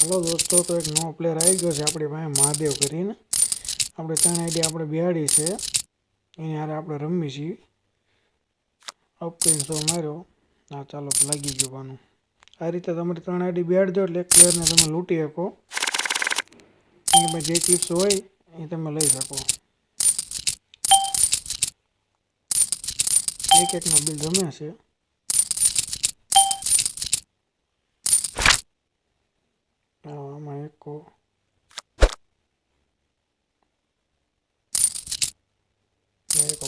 Hello दोस्तों, तो एक नવો प्लेयर आई गयो છે આપણી પાસે મહાદેવ કરીને। આપણે 3 આઈડી આપણે બિહાડી છે, એની હારે આપણે રમી છીએ। અપ કરીને શો માર્યો, હા ચાલો લાગી ગયું બાનું। આ રીતે તમારી 3 આઈડી બિહાડી દો એટલે એક પ્લેયરને તમે લૂંટી શકો। એમાં જે ચિપ્સ હોય એ તમે લઈ શકો। એક એકનો બિલ રમે છે। આમાં એક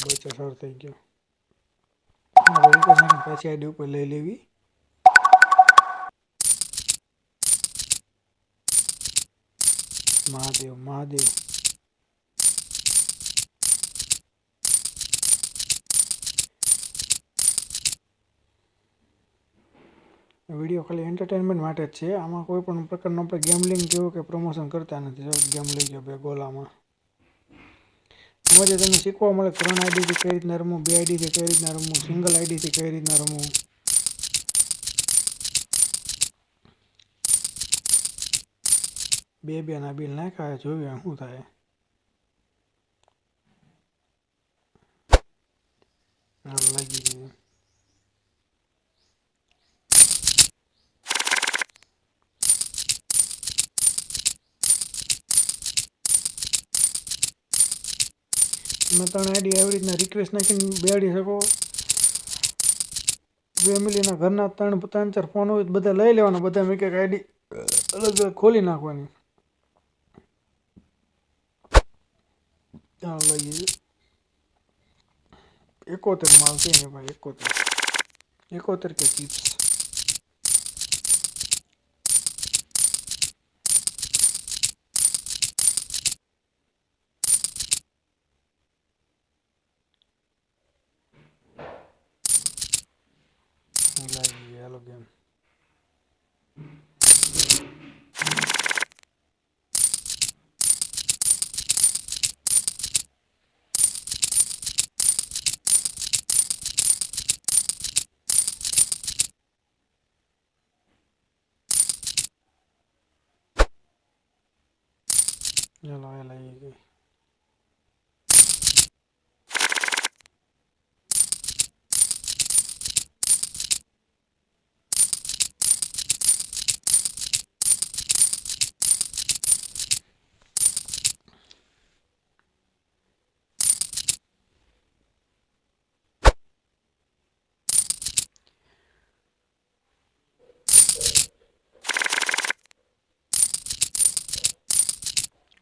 બચ્ચો સર થઈ ગયો। પાછી આઈડી ઉપર લઈ લેવી। મહાદેવ મહાદેવ વિડીયો ખાલી એન્ટરટેનમેન્ટ માટે જ છે। આમાં કોઈ પણ પ્રકારનું આપણે ગેમલિંગ કેવું કે પ્રમોશન કરતા નથી। જો ગેમ લઈ ગયો બે ગોલામાં। એમાં તમને શીખવા મળે 3 આઈડીથી કઈ રીતના રમવું, 2 આઈડીથી કઈ રીતના રમવું, સિંગલ આઈડીથી કઈ રીતના રમવું। બે ના બિલ નાખ્યા, જોયું શું થાય। લાગી ગયું। તમે 3 આઈડી આવી રીતના રિક્વેસ્ટ નાખીને બેહાડી શકો। ફેમિલીના ઘરના 3-4 ફોન હોય તો બધા લઈ લેવાના। બધા એક એક આઈડી અલગ અલગ ખોલી નાખવાની। લઈ 71 માલ છે ને ભાઈ, 71 કે ચિપ્સ। લાગી ગયા હાલો ગેમ। ચલો એ લાગી ગઈ।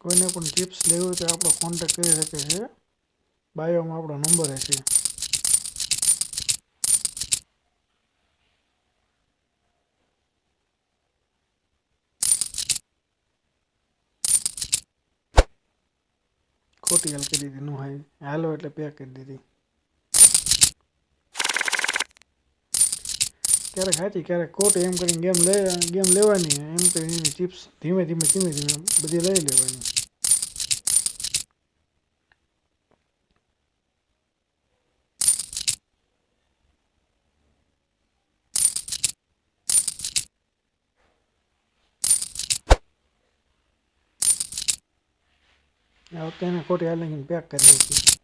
કોઈને પણ ચિપ્સ લેવી હોય તો આપણો કોન્ટેક્ટ કરી શકે છે। બાયોમાં આપણો નંબર હશે। ખોટી હાલ કરી દીધી, નો હાલો એટલે પેક કરી દીધી। ક્યારેક સાચી ક્યારેક ખોટી એમ કરીને ગેમ લેવાની। એમ કરીને ચિપ્સ ધીમે ધીમે બધી લઈ લેવાની। આ વખતે એને ખોટી હાલ નાખીને પેક કરી નાખી।